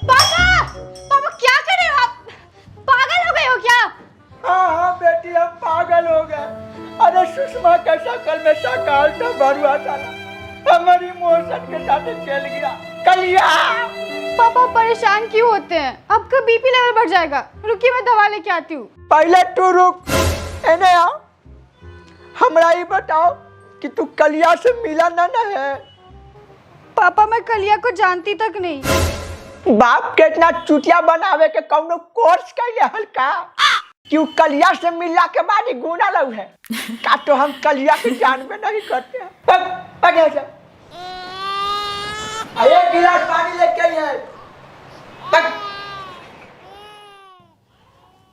पापा पापा क्या कर रहे हो आप? पागल हो गए हो क्या? हाँ बेटी हम पागल हो गए। अरे सुषमा का शक्ल में सकाल था बरुआ साला हमारी इमोशन के साथ खेल गया। कलिया पापा परेशान क्यों होते हैं? आपका बीपी लेवल बढ़ जाएगा। रुकिए मैं दवा लेके आती हूँ। पहले तू रुक, एने आ। हमरा ही बताओ कि तू कलिया से मिला ना है? पापा मैं कलिया को जानती तक नहीं। बाप के इतना चुटिया बनावे के कौनो कोर्स कैले हल्का क्यों? कलिया से मिलला के बाद ही गुना लग है का? तो हम कलिया की जानबे नहीं करते हैं। पग ऐसे आइए गिलास पानी लेके आइए।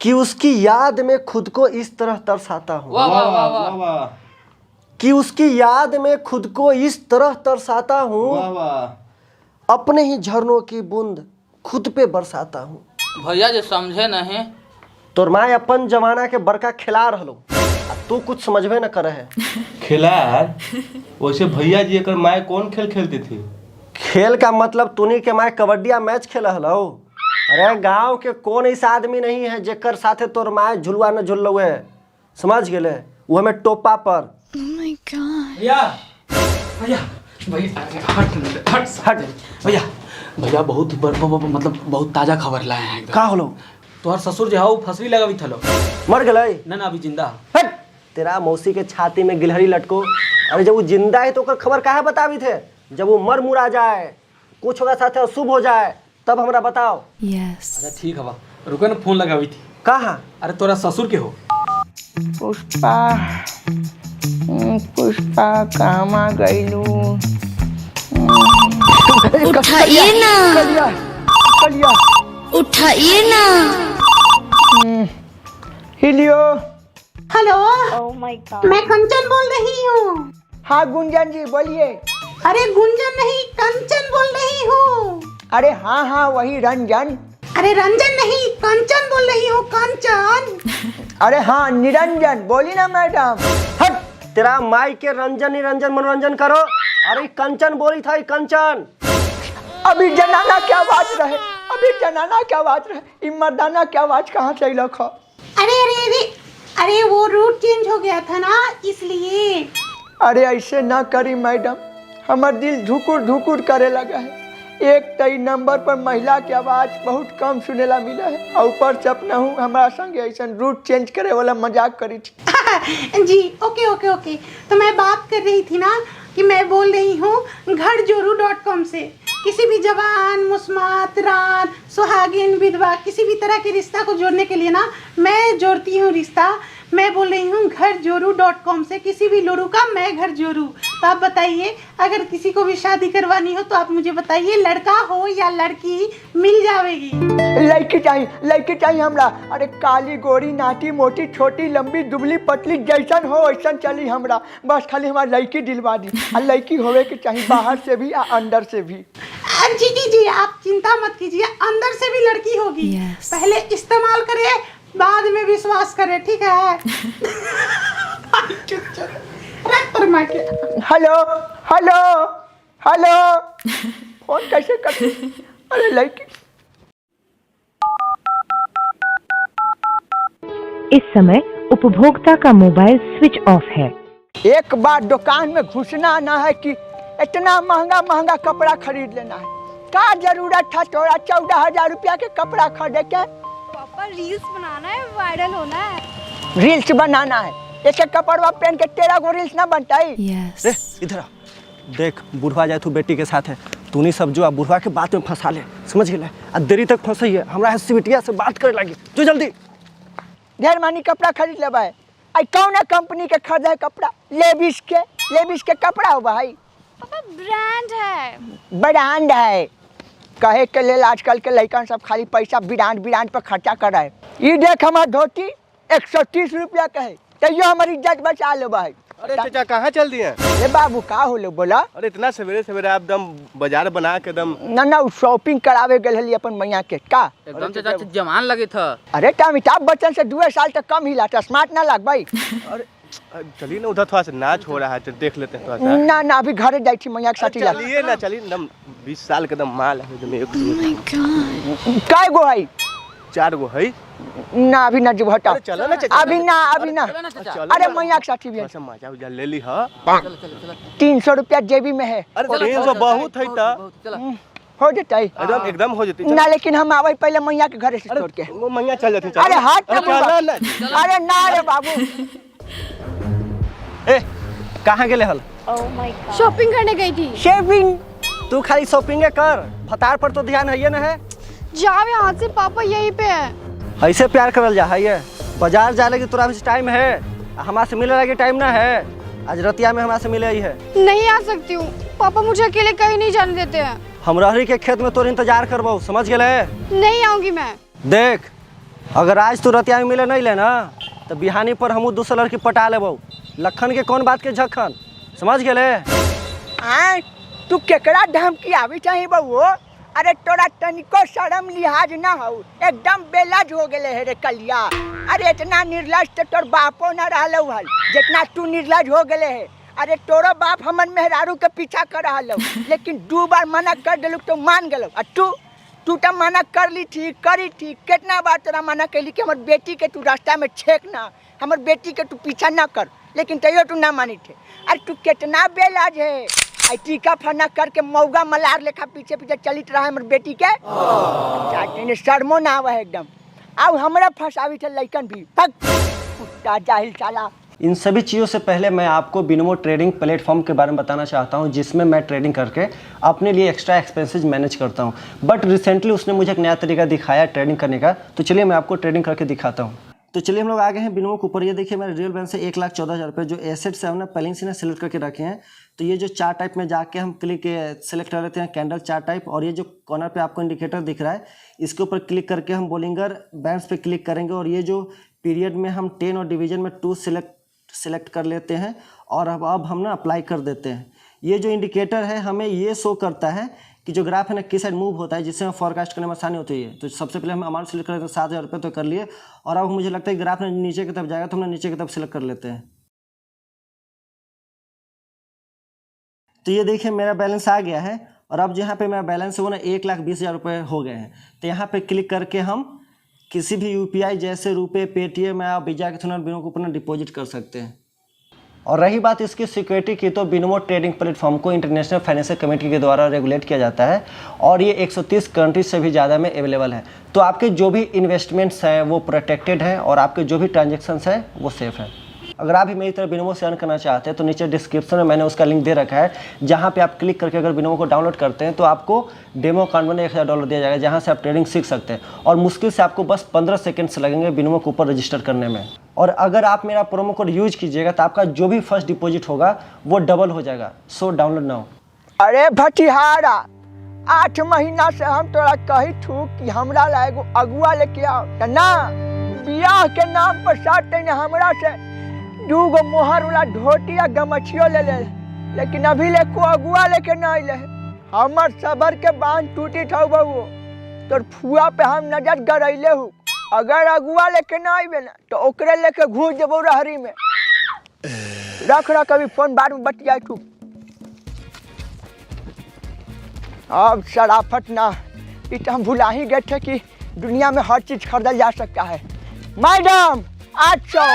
कि उसकी याद में खुद को इस तरह तरसाता हूँ। वाह वाह वाह वाह वाह। कि उसकी याद में खुद को इस तरह तरसाता हूँ, वाह वाह। अपने ही झरनों की बूंद खुद पे बरसाता हूँ। भैया जो समझे नहीं तोर माँ अपन जमाना के बड़का खिला रहलो, तू कुछ समझबे न करे है। खिलाड़ वैसे भैया जी एक माय कौन खेल खेलती थी? खेल का मतलब तूनी के माँ कबड्डिया मैच खेल हलो। अरे गांव के कौन ऐसा आदमी नहीं है जेकर साथे तोर माँ झुलवा न झुललो है, समझ गेले? वो हमें टोपा पर। भैया भैया भैया हट हट हट भैया भैया बहुत मतलब बहुत ताजा खबर लाए हैं। का होलो? तोहर ससुर जो है वो फसरी लगावी थलो। मर गए? ना ना अभी जिंदा। हट! तेरा मौसी के छाती में गिलहरी लटको। अरे जब वो जिंदा है तो ओकर खबर काहे बतावी थे? जब वो मर मुरा जाए, कुछ होगा साथे अशुभ हो जाए, तब हमरा बताओ। अच्छा ठीक है बा, रुको ना फोन लगावी थी। कहाँ? अरे तोरा ससुर के हो? पुष्पा पुष्पा कहाँ गईलू? उठाइए ना, कलिया कलिया उठाइए ना। Helio. Hello. Oh my God, मैं कंचन बोल रही हूँ। हाँ गुंजन जी बोलिए। अरे गुंजन नहीं, कंचन बोल रही हूँ। अरे हाँ हाँ वही रंजन। अरे रंजन नहीं, कंचन बोल रही हूँ, कंचन। अरे हाँ निरंजन बोली ना मैडम। हट! तेरा माई के रंजन निरंजन मनोरंजन करो। अरे कंचन बोली था, कंचन। अभी जनाना क्या आवाज रहे, अभी जनाना क्या आवाज रहे, ई मर्दाना क्या आवाज कहाँ से लखो? अरे अरे अरे अरे वो रूट चेंज हो गया था ना इसलिए। अरे ऐसे ना करी मैडम, हमार दिल धुकुर धुकुर करे लगा है। एक तई नंबर पर महिला की आवाज बहुत कम सुनेला मिला है और ऊपर से अपना हूँ हमारा संग ऐसा रूट चेंज करे वाला मजाक करी थी। जी ओके ओके ओके। तो मैं बात कर रही थी ना कि मैं बोल रही हूँ घरजोरू.com से। किसी भी जवान, मुस्मात, रात, सुहागिन, विधवा किसी भी तरह के रिश्ता को जोड़ने के लिए ना मैं जोड़ती हूँ रिश्ता। मैं बोल रही हूँ घरजोरू.com से। किसी भी लोरू का मैं घर जोरू। तो आप बताइए, अगर किसी को भी शादी करवानी हो तो आप मुझे बताइए, लड़का हो या लड़की मिल जाएगी। लड़की चाहिए हमरा। अरे काली गोरी नाटी मोटी छोटी लंबी दुबली पतली जैसन हो वैसन चली हमरा। बस खाली हमारा लड़की दिलवा दी। और लड़की होवे के चाहिए बाहर से भी और अंदर से भी। जी जी जी आप चिंता मत कीजिए, अंदर से भी लड़की होगी। पहले इस्तेमाल करे बाद में विश्वास करे, ठीक है? हेलो हेलो हेलो फोन कैसे करते? अरे लड़की इस समय उपभोक्ता का मोबाइल स्विच ऑफ है। एक बार दुकान में घुसना ना है कि इतना महंगा महंगा कपड़ा खरीद लेना है। क्या जरूरत था तोरा 14,000 रुपया के कपड़ा खरीदे के? पापा रील्स बनाना है, वायरल होना है। रील्स बनाना है? एक एक कपड़ा पहन के 13 गो रील्स ना बनता है? रे इधर आ। देख बुढ़वा जाए तू बेटी के साथ है, तू नहीं सब जो बुढ़वा के बात में फंसा ले, समझ गए? आ देरी तक फंसई है, हमरा सिविटिया से बात करे लगी। जो जल्दी ढेर मानी कपड़ा खरीद ले भाई। आई कौन कंपनी के खरीदा है कपड़ा? लेविस के कपड़ा हो भाई। पापा ब्रांड है। ब्रांड है कहे के लेल आजकल के लड़कन सब खाली पैसा ब्रांड पर खर्चा कर रहा है। ये देख हमार धोती 130 रुपया का है, तैयो हमारी इज्जत बचा लो भाई। अरे चाचा कहाँ चल दिए? ए बाबू का हो लो बोला? अरे इतना सवेरे सवेरे आप दम बाजार बना के दम ना शॉपिंग करावे गए हली अपन मैया के का? एकदम चाचा जवान लगे था। अरे तो अमिताभ बच्चन से 2 साल तक कम हिला था, स्मार्ट ना लग भाई। अरे चलिए ना उधर थोड़ा सा नाच हो रहा है तो देख लेते हैं थोड़ा सा। ना ना अभी घरे जाई थी मैया के साथ जा। चलिए ना चलिए ना 20 साल के दम माल है एकदम एक काय गो है 4 गो है ना अभी ना जो हटा अरे चलो ना चाचा। अभी ना अरे मैया के साथ भी थोड़ा सा मजा उजा ले ली हा 300 रुपया जेबी में है अरे 300 बहुत है ता हो जते एकदम हो जती ना लेकिन हम आवे पहले मैया के घरे से छोड़ के वो मैया चल जाती अरे हट चल अरे ना रे बाबू ए कहाँ गेले हल? शॉपिंग करने गई थी। शेविंग तू खाली शॉपिंगे कर, भतार पर तो ध्यान है ना है। जाओ यहाँ से, पापा यहीं पे है। ऐसे प्यार करल जा है ये। बाजार जाने की तोरा टाइम है, हमारे से मिले लगे टाइम ना है। आज रतिया में हमारे से मिले ही है। नहीं आ सकती हूँ, पापा मुझे अकेले कहीं नहीं जाने देते हैं। हम रहरी के खेत में तोर इंतजार करबो, समझ गेले? नहीं आऊंगी मैं। देख अगर आज तू रतिया में मिले नहीं ले ना तो बिहानी पर हम दूसरा लड़की पटा लेबो। लखन के कौन बात के झखन, समझ गेले? आ तू केकरा धमकी आवी चाहिए बहू? अरे तोरा तनिको शर्म लिहाज ना हो, एकदम बेलाज हो गेले है रे कलिया। अरे इतना निर्लज तो तोर बापो ना रहलो हल जितना तू निर्लज हो गेले है। अरे तोरो बाप हमन मेहरारू के पीछा कर रहलो, लेकिन 2 बार मना कर देलू तो मान गेलो। और तू तो मना कर ली थी, करी थी। कितना बार तोरा मना कैली कि हमर बेटी के तू रास्ता में छेक ना, हमर बेटी के तू पीछा ना कर, लेकिन तैयो तू ना मानी थे। अरे तू कितना बेलाज है, आई टीका फना करके मौगा मलार लेखा पीछे पीछे चलित रहा है हमर बेटी के। चाचे ने शर्मो ना आवा है एकदम। अब हमरा फंसावी थे लइकन भी पग कुत्ता जाहिल साला। इन सभी चीज़ों से पहले मैं आपको बिनमो ट्रेडिंग प्लेटफॉर्म के बारे में बताना चाहता हूं, जिसमें मैं ट्रेडिंग करके अपने लिए एक्स्ट्रा एक्सपेंसेस मैनेज करता हूं। बट रिसेंटली उसने मुझे एक नया तरीका दिखाया ट्रेडिंग करने का, तो चलिए मैं आपको ट्रेडिंग करके दिखाता हूं। तो चलिए हम लोग आ गए हैं बिनमो के ऊपर। ये देखिए मेरे रियल बैंक से 1,14,000 रुपये जो एसेट्स है हमने पहले से ना सेलेक्ट करके रखे हैं। तो ये जो चार्ट टाइप में जाके हम क्लिक सेलेक्ट कर लेते हैं कैंडल चार्ट टाइप, और ये जो कॉर्नर पे आपको इंडिकेटर दिख रहा है इसके ऊपर क्लिक करके हम बोलिंगर बैंड्स पे क्लिक करेंगे, और ये जो पीरियड में हम 10 और डिवीजन में 2 सेलेक्ट कर लेते हैं, और अब हम ना अप्लाई कर देते हैं। ये जो इंडिकेटर है हमें ये शो करता है कि जो ग्राफ है ना किस साइड मूव होता है, जिससे हमें फोरकास्ट करने में आसानी होती है। तो सबसे पहले हम अमाउंट सेलेक्ट करते हैं 7,000 रुपये तो कर लिए, और अब मुझे लगता है ग्राफ ने नीचे की तरफ जाएगा तो हम नीचे की तरफ सेलेक्ट कर लेते हैं। तो ये देखिए मेरा बैलेंस आ गया है, और अब यहाँ पे मेरा बैलेंस है वो ना 1,20,000 रुपये हो गए हैं। तो यहाँ पे क्लिक करके हम किसी भी UPI जैसे रुपए, पेटीएम या वीजा के थ्रू बिनमो को ऊपर डिपॉजिट कर सकते हैं। और रही बात इसकी सिक्योरिटी की, तो बिनमो ट्रेडिंग प्लेटफॉर्म को इंटरनेशनल फाइनेंशियल कमेटी के द्वारा रेगुलेट किया जाता है, और ये 130 कंट्रीज से भी ज़्यादा में अवेलेबल है। तो आपके जो भी इन्वेस्टमेंट्स हैं वो प्रोटेक्टेड हैं, और आपके जो भी ट्रांजेक्शन्स हैं वो सेफ है। अगर आप भी मेरी तरह बिनमो से अर्न करना चाहते हैं तो नीचे डिस्क्रिप्शन में मैंने उसका लिंक दे रखा है, जहां पे आप क्लिक करके अगर बिनमो को डाउनलोड करते हैं तो आपको डेमो अकाउंट में $1,000 दिया जाएगा, जहां से आप ट्रेडिंग सीख सकते हैं। और मुश्किल से आपको बस 15 सेकंड्स लगेंगे बिनमो के ऊपर रजिस्टर करने में। और अगर आप मेरा प्रोमो कोड यूज कीजिएगा तो आपका जो भी फर्स्ट डिपॉजिट होगा वो डबल हो जाएगा। So download now. अरे भटिहारा 8 महीना से हम तोरा कही थू कि हमरा ला एगो अगुआ लेके आओ, त ना बियाह के नाम पर साथ ने हमरा से 2 गो मोहर वाला धोती या गमछियो ले ले, लेकिन अभी ले को अगुआ लेके ना आइले। हमर सबर के बांध टूटी था बहू, तोर फुआ पे हम नजर गड़ैले हूँ। अगर अगुआ लेके ना आइबे ना तो ओकरे लेके घुस जेबो रहरी में। रख अभी फोन बाद में बतिया तू। अब शराफत ना, इतना हम भुला ही गए थे कि दुनिया में हर चीज खरीदा जा सकता है। Madam 800।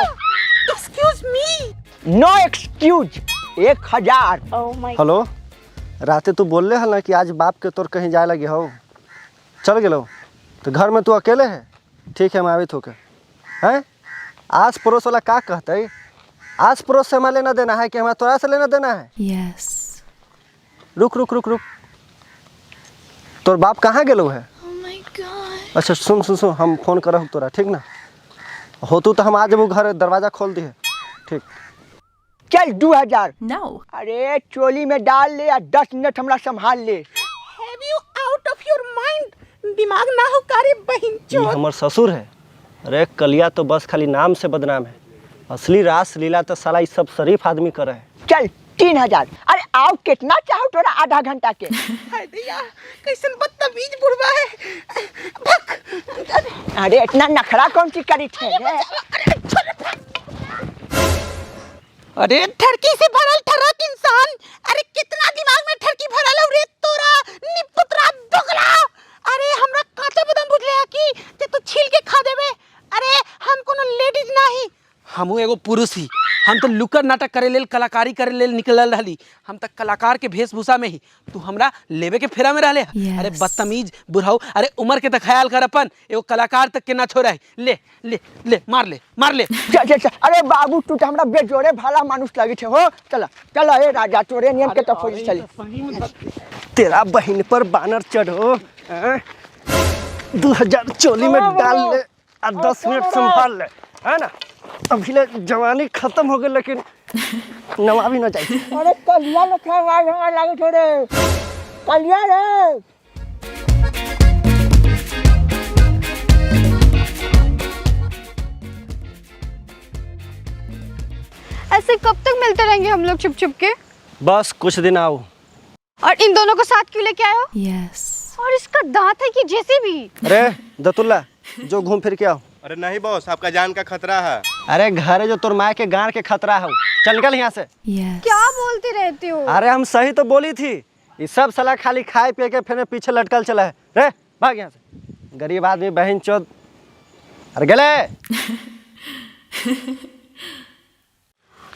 Excuse me. No excuse. 1000। Hello, राते तू बोल रहे हल ना कि आज बाप के तोर कहीं जाए लगे हो, चल गेलो तो घर में तू अकेले है? ठीक है, मैं आवित होके हैं। आस पड़ोस वाला का कहते है? आस पड़ोस से हमारा लेना देना है कि हमारा तोरा से लेना देना है? यस। रुक रुक रुक रुक, तोर बाप कहाँ गेलो है? Oh my God. अच्छा सुन सुन सुन, हम फोन करब तोरा, ठीक ना? होतू तो हम आ जब घर दरवाजा खोल दिए, ठीक? चल 2000। नो। अरे चोली में डाल ले, 10 मिनट हमरा संभाल ले। Have you out of your mind? दिमाग ना हो कारे बहन ये चोद। हमर ससुर है। अरे कलिया तो बस खाली नाम से बदनाम है, असली रास लीला तो साला इस सब शरीफ आदमी करे है। चल 3000। अरे आओ कितना चाहो तोरा, आधा घंटा के। हाय दैया, कैसन बदतमीज बुढ़वा है। भक। अरे इतना नखरा कौन सी करी थे? अरे ठरकी से भरल ठरक इंसान, अरे कितना दिमाग में ठरकी भरल रे तोरा निपुत्रा दोगला। अरे हमरा कांचा बदन बुझले कि ते तू छील के खा देबे। अरे हम कोनो लेडीज नहीं, हमू एगो पुरुष ही। हम तो लुकर नाटक करे लेल, कलाकारी करे लेल निकलल रहली। हम तक कलाकार के वेशभूषा में ही, तू हमरा लेवे के फेरा में रहले। अरे बदतमीज बुढ़ाऊ, अरे उम्र के तो ख्याल कर अपन, एगो कलाकार तक के ना छोड़ा है। ले ले ले मार ले मार ले। अरे बाबू तू तो हमरा बेजोरे भला मानुस लगे छे हो। चला चला ए राजा तोरे नियम के तो फौज चली। तेरा बहन पर बानर चढ़ो 2000 चोली में डाल ले और 10 मिनट संभाल ले, है ना। अभी ले जवानी खत्म हो गई लेकिन नवा भी ना चाहिए। अरे कलिया न खा लागे छोड़े कलिया रे। ऐसे कब तक मिलते रहेंगे हम लोग छुप छुप के? बस कुछ दिन आओ। और इन दोनों को साथ क्यों लेके आए हो? और इसका दांत है कि जैसे भी। अरे दतुल्ला जो घूम फिर के आओ। अरे नहीं बॉस, आपका जान का खतरा है। अरे घर है जो तोर माय के गांड के खतरा है, चल निकल यहाँ से। क्या बोलते रहते हो? अरे हम सही तो बोली थी। ये सब साला खाली खाए पिए के फिर पीछे लटकल चला है। रे भाग यहाँ से, गरीब आदमी बहन चोद। अरे गले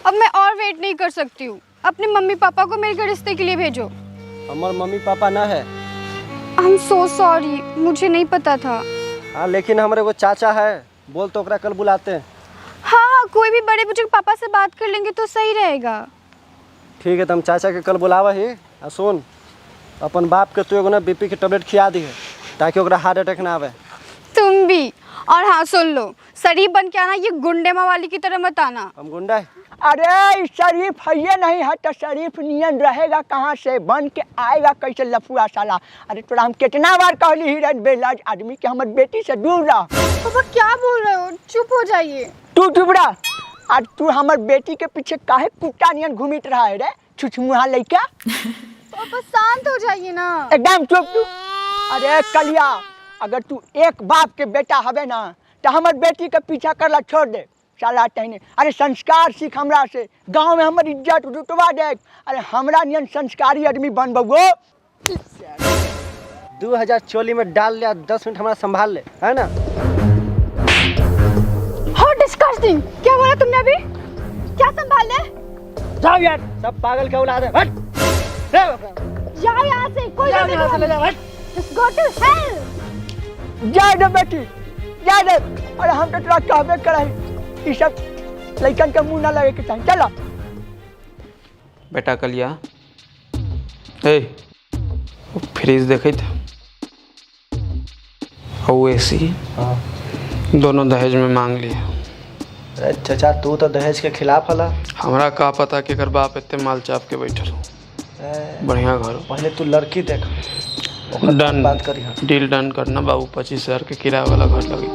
अब मैं और वेट नहीं कर सकती हूँ। अपने मम्मी पापा को मेरे रिश्ते के लिए भेजो। हमारे मम्मी पापा ना है। आई एम सो सॉरी, मुझे नहीं पता था। हाँ लेकिन हमारे वो चाचा है, बोल तो ओकरा कल बुलाते हैं। हाँ कोई भी बड़े बुजुर्ग पापा से बात कर लेंगे तो सही रहेगा। ठीक है तुम चाचा के कल बुलावा ही। सुन अपन बाप के तू एगो ना बीपी की टेबलेट खिया दी है ताकि ओकरा हार्ट अटैक ना आवे। तुम भी। और हाँ सुन लो, शरीफ बन के आना, ये गुंडे मवाली की तरह मत आना। हम गुंडा है? अरे शरीफ है नहीं है तो शरीफ नियन रहेगा कहाँ से, बन के आएगा कैसे लफुआ साला। अरे तोरा हम कितना बार कहली हिरन बेलाज आदमी के हमारे बेटी से दूर रह। पापा क्या बोल रहे हो? चुप हो जाइए। तू चुप रह। आज तू हमारे बेटी के पीछे काहे कुत्ता नियन घूमित रहा है रे छुछमुहा लइका। पापा शांत हो जाइए ना। एकदम चुप तू। अरे कलिया, अगर तू एक बाप के बेटा हवे ना तो हमारे बेटी के पीछा करला छोड़ दे साला टहने। अरे संस्कार सीख हमरा से, गांव में हमारी इज्जत रुतबा देख। अरे हमरा नियन संस्कारी आदमी बन बउओ। 2000 चोली में डाल लिया, 10 मिनट हमारा संभाल ले, है ना। How disgusting. क्या बोला तुमने अभी? क्या संभाल ले? जाओ यार, सब पागल के औलाद है। हट जाओ यहाँ से, कोई नहीं। Just go to hell. जा दे बेटी जा दे। अरे हम तो तोरा कहबे कराई ई सब लइकन के मुंह ना लगे के चाहिए। चलो बेटा कलिया, ए फ्रिज देखे था और एसी दोनों दहेज में मांग लिए। अरे चाचा तू तो दहेज के खिलाफ हला। हमरा का पता कि कर बाप इतने माल चाप के बैठल हो। बढ़िया घर। पहले तू लड़की देख, डन बात करी। डील डन करना बाबू। 25,000 के किराया वाला घर लगी।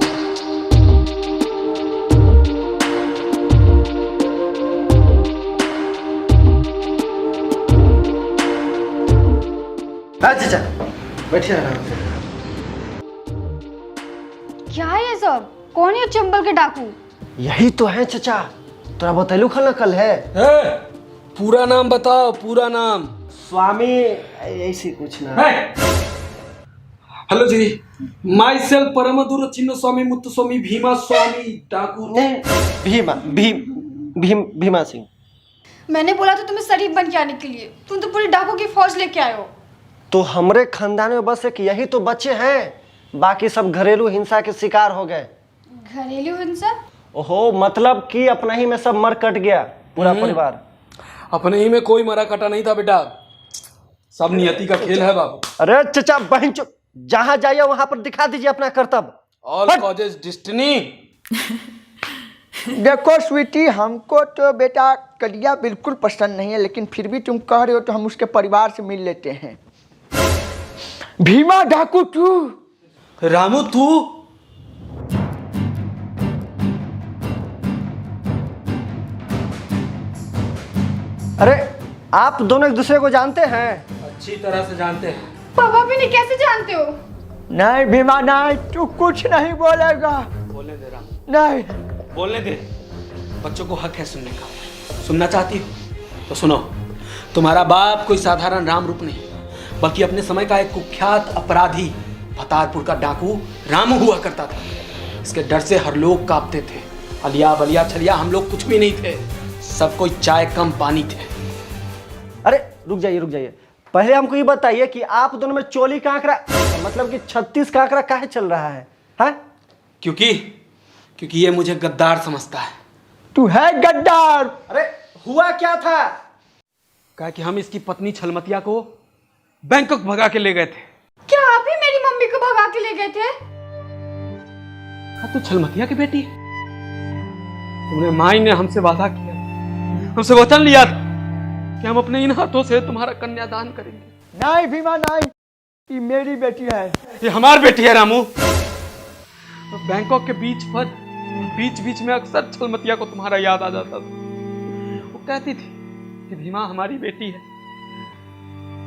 हाँ चाचा बैठिए आराम से। क्या है ये सब? कौन है चंबल के डाकू? यही तो है चाचा, तोरा बतैलू खल कल है। पूरा नाम बताओ, पूरा नाम। स्वामी ऐसी कुछ ना। हेलो जी, माई सेल्फ परमदुर चिन्ह स्वामी मुत्तु स्वामी भीमा स्वामी डाकू। भीमा सिंह। मैंने बोला था तुम्हें शरीफ बन के आने के लिए, तुम तो पूरी डाकू की फौज लेके आए हो। तो हमरे खानदान में बस एक यही तो बच्चे हैं, बाकी सब घरेलू हिंसा के शिकार हो गए। घरेलू हिंसा? ओहो मतलब कि अपना ही में सब मर कट गया पूरा परिवार। अपने ही में कोई मरा कटा नहीं था बेटा, सब नियति का खेल है बाबू। अरे चचा बहन चो, जहाँ जाइए वहां पर दिखा दीजिए अपना कर्तव्य। All causes destiny. देखो स्वीटी, हमको तो बेटा कलिया बिल्कुल पसंद नहीं है, लेकिन फिर भी तुम कह रहे हो तो हम उसके परिवार से मिल लेते हैं। भीमा डाकू तू। रामू तू। अरे आप दोनों एक दूसरे को जानते हैं? अच्छी तरह से जानते हैं। पापा भी नहीं, कैसे जानते हो? नहीं भीमा नहीं, तू कुछ नहीं बोलेगा। बोलने दे रामू, नहीं बोलने दे। बच्चों को हक है सुनने का। सुनना चाहती हो तो सुनो। तुम्हारा बाप कोई साधारण राम रूप नहीं, बल्कि अपने समय का एक कुख्यात अपराधी फतारपुर का डाकू रामू हुआ करता था। इसके डर से हर लोग कांपते थे। अलिया बलिया छलिया हम लोग कुछ भी नहीं थे, सब कोई चाय कम पानी थे। अरे रुक जाइए, पहले हमको ये बताइए कि आप दोनों में चोली का आंकड़ा मतलब कि 36 का आंकड़ा काहे चल रहा है? हाँ? क्योंकि ये मुझे गद्दार समझता है। तू है गद्दार। अरे हुआ क्या था? कहा कि हम इसकी पत्नी छलमतिया को बैंकॉक भगा के ले गए थे। क्या आप ही मेरी मम्मी को भगा के ले गए थे? हाँ, तू छलमतिया की बेटी है। तुमने माई ने हमसे वादा किया, हमसे वचन लिया था कि हम अपने इन हाथों से तुम्हारा कन्यादान करेंगे। नहीं भीमा नहीं, ये मेरी बेटी है। ये हमारी बेटी है रामू। तो बैंकॉक के बीच में अक्सर छलमतिया को तुम्हारा याद आ जाता था। वो कहती थी कि भीमा हमारी बेटी है,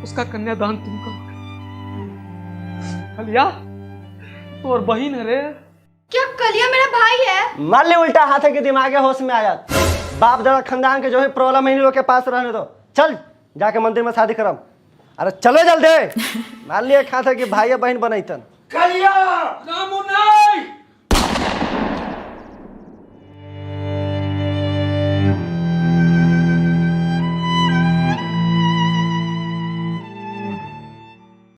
उसका कन्यादान तुम करोगे। कलिया तो और बहन है रे। क्या कलिया मेरा भाई है? मार ले उल्टा हाथ है कि दिमाग होश में आ जात। बाप दादा खानदान के जो है प्रॉब्लम है, इन लोग के पास रहने दो। चल जाके मंदिर में शादी करम। अरे चलो जल्दी। मान लिया खाता कि भाई बहन बनैतन। कलिया रामू